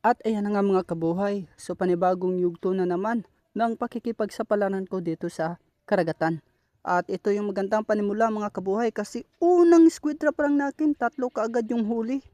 At ayan na nga mga kabuhay, so panibagong yugto na naman ng pakikipagsapalaran ko dito sa karagatan. At ito yung magandang panimula mga kabuhay kasi unang squid trap lang natin, tatlo kaagad yung huli.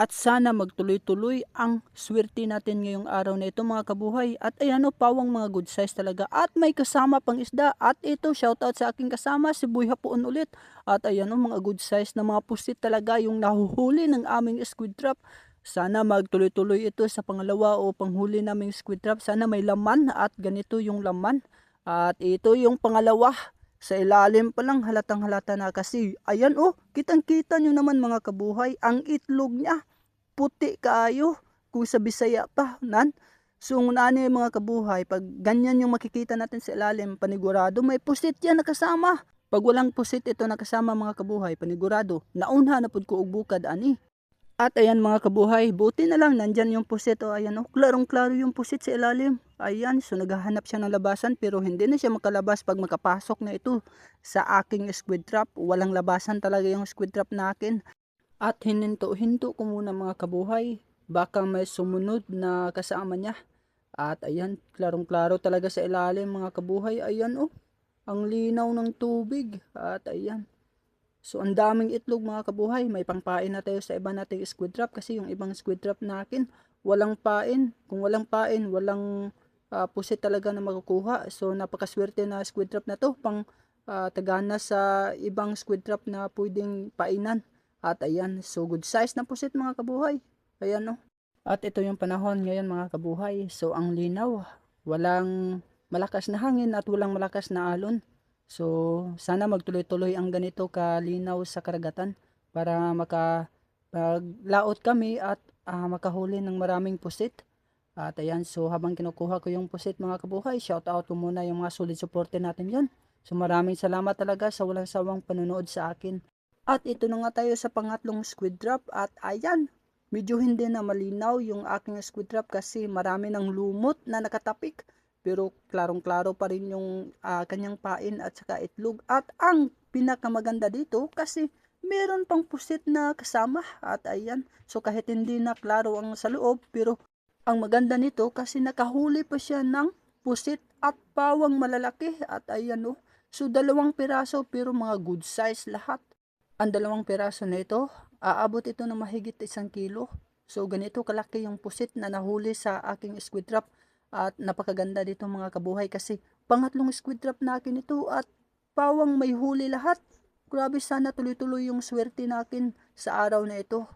At sana magtuloy-tuloy ang swerte natin ngayong araw na ito mga kabuhay. At ayan o, pawang mga good size talaga. At may kasama pang isda. At ito, shoutout sa aking kasama, si Boy Hapoon ulit. At ayan o, mga good size na mga pusit talaga yung nahuhuli ng aming squid trap. Sana magtuloy-tuloy ito sa pangalawa o panghuli naming squid trap. Sana may laman at ganito yung laman. At ito yung pangalawa. Sa ilalim pa lang halatang halata na kasi ayan oh, kitang kita nyo naman mga kabuhay ang itlog niya puti kaayo kung sa Bisaya pa nan. So nani mga kabuhay, pag ganyan yung makikita natin sa ilalim, panigurado may pusit yan nakasama. Pag walang pusit ito nakasama mga kabuhay, panigurado naunha na pud ko og bukad ani. At ayan mga kabuhay, buti na lang nandyan yung pusit o ayan o, klarong klaro yung pusit sa ilalim. Ayan, so naghahanap siya ng labasan pero hindi na siya makalabas pag makapasok na ito sa aking squid trap. Walang labasan talaga yung squid trap na akin. At hininto-hinto ko muna mga kabuhay, baka may sumunod na kasama niya. At ayan, klarong-klaro talaga sa ilalim mga kabuhay. Ayan oh, ang linaw ng tubig. At ayan. So ang daming itlog mga kabuhay. May pangpain na tayo sa iba nating squid trap kasi yung ibang squid trap natin walang pain. Kung walang pain, walang pusit talaga na makukuha. So napakaswerte na squid trap na to pang tagana sa ibang squid trap na pwedeng painan. At ayan, so good size na pusit mga kabuhay. Ayan no. At ito yung panahon ngayon mga kabuhay. So ang linaw, walang malakas na hangin at walang malakas na alon. So sana magtuloy-tuloy ang ganito kalinaw sa karagatan para makapaglaot kami at makahuli ng maraming pusit. At ayan, so habang kinukuha ko yung pusit mga kabuhay, shout out ko muna yung mga solid supporter natin yon. So maraming salamat talaga sa walang sawang panonood sa akin. At ito na nga tayo sa pangatlong squid trap at ayan, medyo hindi na malinaw yung aking squid trap kasi marami ng lumot na nakatapik. Pero klarong-klaro pa rin yung kanyang pain at saka itlog. At ang pinakamaganda dito kasi meron pang pusit na kasama. At ayan, so kahit hindi na klaro ang sa loob pero ang maganda nito kasi nakahuli pa siya ng pusit at pawang malalaki. At ayan oh, so dalawang piraso pero mga good size lahat. Ang dalawang piraso na ito, aabot ito ng mahigit 1 kilo. So ganito kalaki yung pusit na nahuli sa aking squid trap. At napakaganda dito mga kabuhay kasi pangatlong squid trap natin ito at pawang may huli lahat. Grabe, sana tuloy-tuloy yung swerte natin sa araw na ito.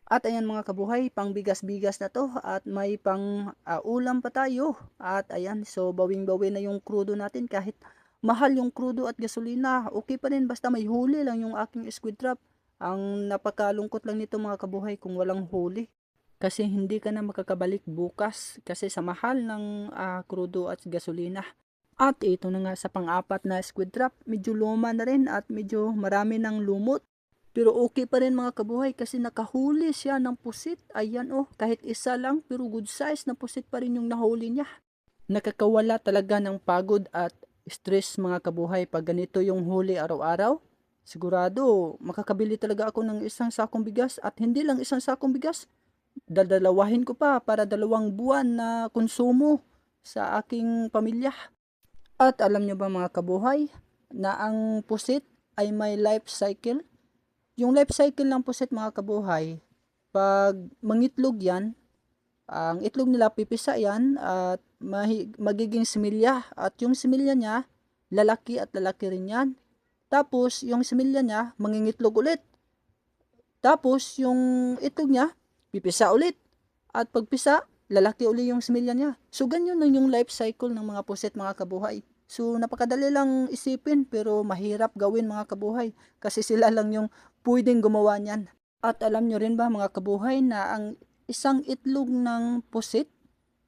At ayan mga kabuhay, pang bigas-bigas na to at may pang ulam pa tayo. At ayan, so bawing-bawi na yung krudo natin kahit mahal yung krudo at gasolina. Okay pa rin basta may huli lang yung aking squid trap. Ang napakalungkot lang nito mga kabuhay kung walang huli. Kasi hindi ka na makakabalik bukas kasi sa mahal ng krudo at gasolina. At ito na nga sa pang-apat na squid trap, medyo luma na rin at medyo marami ng lumot. Pero okay pa rin mga kabuhay kasi nakahuli siya ng pusit. Ayan oh, kahit isa lang pero good size na pusit pa rin yung nahuli niya. Nakakawala talaga ng pagod at stress mga kabuhay pag ganito yung huli araw-araw. Sigurado makakabili talaga ako ng isang sakong bigas at hindi lang isang sakong bigas. Dadalawahin ko pa para 2 buwan na konsumo sa aking pamilya. At alam nyo ba mga kabuhay na ang pusit ay may life cycle? Yung life cycle ng pusit mga kabuhay, pag mangitlog yan, ang itlog nila pipisa yan at magiging similya. At yung similya niya, lalaki at lalaki rin yan. Tapos yung similya niya, mangingitlog ulit. Tapos yung itlog niya, pipisa ulit. At pagpisa, lalaki uli yung similya niya. So ganyan lang yung life cycle ng mga pusit mga kabuhay. So napakadali lang isipin pero mahirap gawin mga kabuhay kasi sila lang yung pwedeng gumawa niyan. At alam nyo rin ba mga kabuhay na ang isang itlog ng pusit,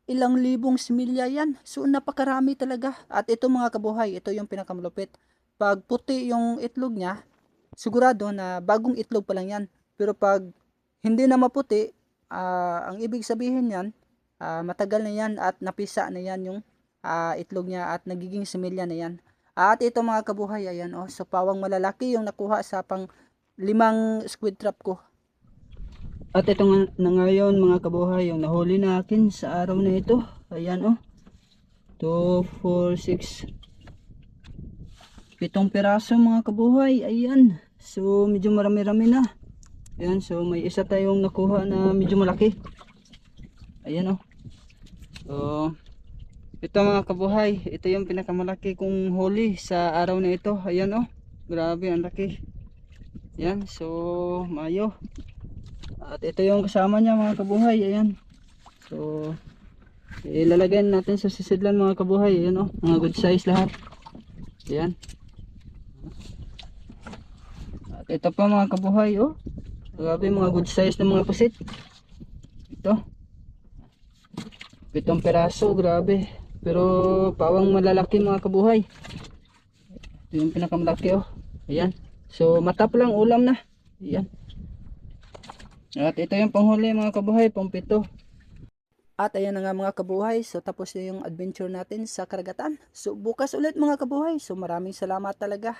ilang libong similya yan. So napakarami talaga. At ito mga kabuhay, ito yung pinakamalupit. Pag puti yung itlog niya, sigurado na bagong itlog pa lang yan. Pero pag hindi na maputi, ang ibig sabihin yan, matagal na yan at napisa na yan yung itlog niya at nagiging similya na yan. At ito mga kabuhay, ayan oh, so pawang malalaki yung nakuha sa pang 5 squid trap ko. At ito nga na ngayon mga kabuhay, yung nahuli natin sa araw na ito. Ayan oh. 2, 4, 6, 7 piraso mga kabuhay. Ayan. So medyo marami-rami na. Ayan, so may isa tayong nakuha na medyo malaki. Ayan oh. So ito mga kabuhay, ito yung pinakamalaki kong huli sa araw na ito. Ayan oh. Grabe ang laki. Ayan, so mayo. At ito yung kasama niya mga kabuhay. Ayan. So ilalagay natin sa sisidlan mga kabuhay. Ayan oh, mga good size lahat. Ayan. At ito pa mga kabuhay oh. Grabe mga good size na mga pusit. Ito. 7 peraso, grabe. Pero pawang malalaki mga kabuhay. Ito yung pinakamalaki oh. Ayan. So matap lang ulam na. Ayan. At ito yung panghuli mga kabuhay, pang-7. At ayan na nga mga kabuhay, so tapos na yung adventure natin sa karagatan. So bukas ulit mga kabuhay, so maraming salamat talaga